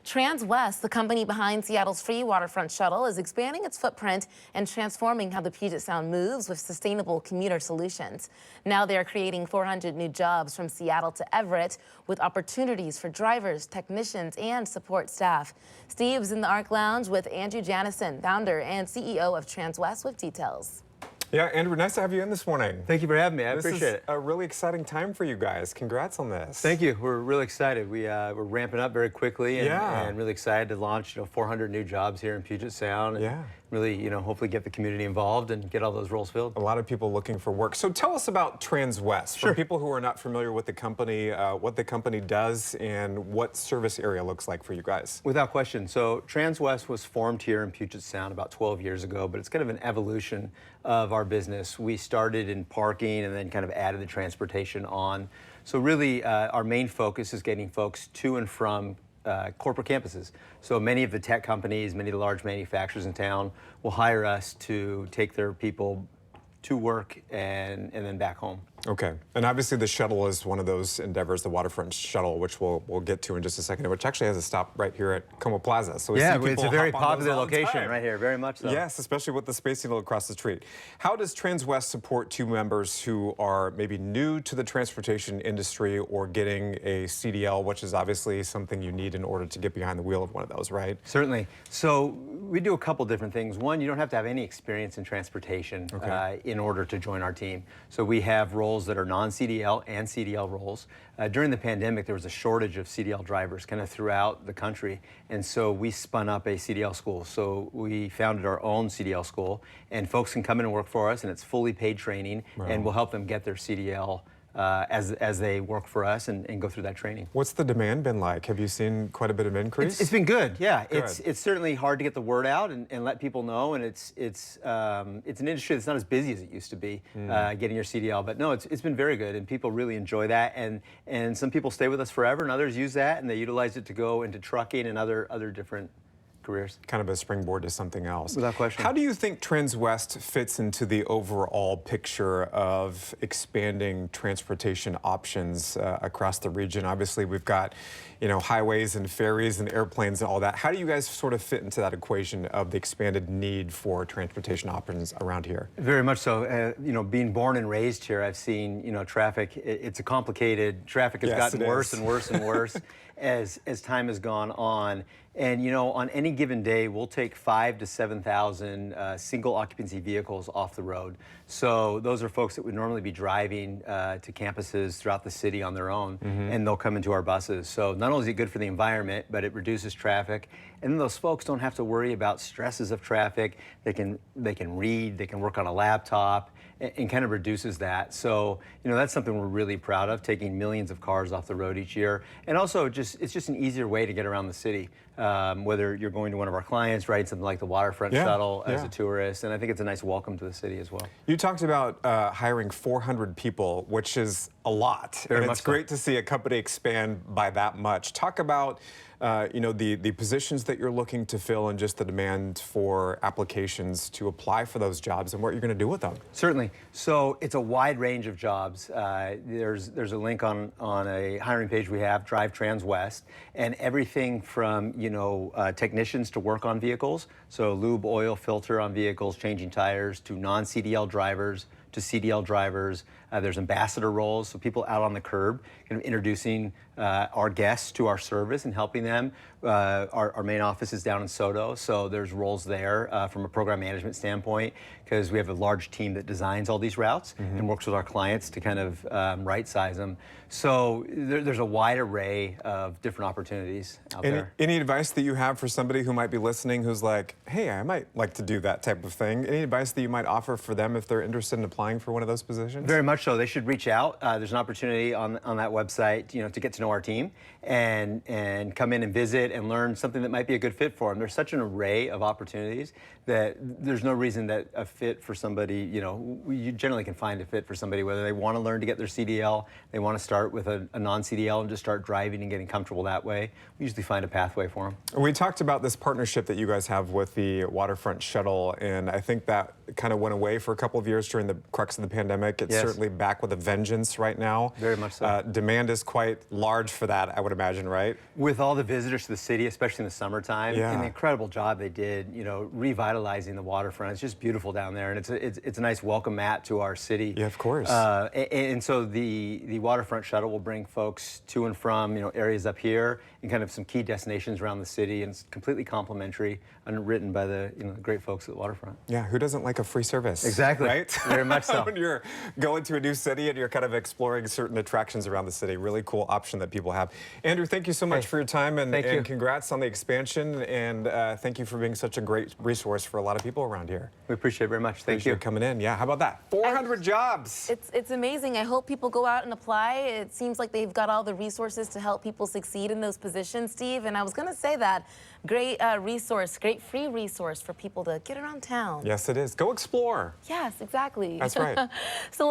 TransWest, the company behind Seattle's free waterfront shuttle, is expanding its footprint and transforming how the Puget Sound moves with sustainable commuter solutions. Now they are creating 400 new jobs from Seattle to Everett with opportunities for drivers, technicians, and support staff. Steve's in the ARC Lounge with Andrew Janison, founder and CEO of TransWest, with details. Yeah, Andrew, nice to have you in this morning. Thank you for having me. I appreciate it. This is a really exciting time for you guys. Congrats on this. Thank you. We're really excited. We're ramping up very quickly and really excited to launch 400 new jobs here in Puget Sound. And really, hopefully get the community involved and get all those roles filled. A lot of people looking for work. So tell us about TransWest. Sure. For people who are not familiar with the company, what the company does and what service area looks like for you guys. Without question. So TransWest was formed here in Puget Sound about 12 years ago, but it's kind of an evolution of our business. We started in parking and then kind of added the transportation on. So really, our main focus is getting folks to and from corporate campuses. So many of the tech companies, many of the large manufacturers in town will hire us to take their people to work and then back home. Okay, and obviously the shuttle is one of those endeavors, the waterfront shuttle, which we'll get to in just a second, which actually has a stop right here at KOMO Plaza. So it's a very popular location right here, very much so. Yes, especially with the space needle across the street. How does TransWest support two members who are maybe new to the transportation industry or getting a CDL, which is obviously something you need in order to get behind the wheel of one of those, right? Certainly. So we do a couple different things. One, you don't have to have any experience in transportation in order to join our team. So we have roles that are non-CDL and CDL roles. During the pandemic, there was a shortage of CDL drivers kind of throughout the country, and so we spun up a CDL school. So we founded our own CDL school, and folks can come in and work for us, and it's fully paid training, and we'll help them get their CDL as they work for us and go through that training. What's the demand been like? Have you seen quite a bit of increase? It's been good, yeah. Good. It's certainly hard to get the word out and let people know, and it's an industry that's not as busy as it used to be, getting your CDL. But no, it's been very good, and people really enjoy that, and some people stay with us forever, and others use that, and they utilize it to go into trucking and other different careers. Kind of a springboard to something else. Without question. How do you think TransWest fits into the overall picture of expanding transportation options across the region? Obviously, we've got, highways and ferries and airplanes and all that. How do you guys sort of fit into that equation of the expanded need for transportation options around here? Very much so. Being born and raised here, I've seen, traffic. It's a complicated. Traffic has gotten worse and worse and worse as time has gone on. And on any given day, we'll take 5,000 to 7,000 single occupancy vehicles off the road. So those are folks that would normally be driving to campuses throughout the city on their own, and they'll come into our buses. So not only is it good for the environment, but it reduces traffic. And then those folks don't have to worry about stresses of traffic. They can read, they can work on a laptop, and kind of reduces that. So, that's something we're really proud of, taking millions of cars off the road each year. And also, it's just an easier way to get around the city, whether you're going to one of our clients, right, something like the waterfront shuttle as a tourist. And I think it's a nice welcome to the city as well. You talked about hiring 400 people, which is a lot. Very and much it's great to see a company expand by that much. Talk about the positions that you're looking to fill and just the demand for applications to apply for those jobs and what you're going to do with them. Certainly. So it's a wide range of jobs. There's a link on a hiring page we have, Drive TransWest, and everything from technicians to work on vehicles, so lube, oil, filter on vehicles, changing tires, to non-CDL drivers, to CDL drivers. There's ambassador roles, so people out on the curb, kind of introducing our guests to our service and helping them. Our main office is down in Soto, so there's roles there from a program management standpoint, because we have a large team that designs all these routes and works with our clients to kind of right-size them. So there's a wide array of different opportunities out there. Any advice that you have for somebody who might be listening who's like, hey, I might like to do that type of thing? Any advice that you might offer for them if they're interested in applying for one of those positions? Very much so. They should reach out. There's an opportunity on that website, to get to know our team and come in and visit and learn something that might be a good fit for them. There's such an array of opportunities that there's no reason that a fit for somebody, you generally can find a fit for somebody, whether they want to learn to get their CDL, they want to start with a non-CDL and just start driving and getting comfortable that way. We usually find a pathway for them. We talked about this partnership that you guys have with the waterfront shuttle, and I think that kind of went away for a couple of years during the crux of the pandemic. It's certainly back with a vengeance right now. Very much so. Demand is quite large for that, I would imagine, right? With all the visitors to the city, especially in the summertime, and the incredible job they did, you know, revitalizing the waterfront. It's just beautiful down there, and it's a nice welcome mat to our city. Yeah, of course. And so the waterfront shuttle will bring folks to and from, you know, areas up here and kind of some key destinations around the city, and it's completely complimentary and written by the, you know, the great folks at the waterfront. Yeah, who doesn't like a free service? Exactly. Right? Very much so. When you're going to a new city and you're kind of exploring certain attractions around the city, really cool option that people have. Andrew, thank you so much for your time, and congrats on the expansion, and thank you for being such a great resource for a lot of people around here. We appreciate it very much. Thank you for coming in. Yeah, how about that? 400 jobs. It's amazing. I hope people go out and apply. It seems like they've got all the resources to help people succeed in those positions, Steve. And I was going to say that great resource, great free resource for people to get around town. Yes, it is. Go explore. Yes, exactly. That's right. So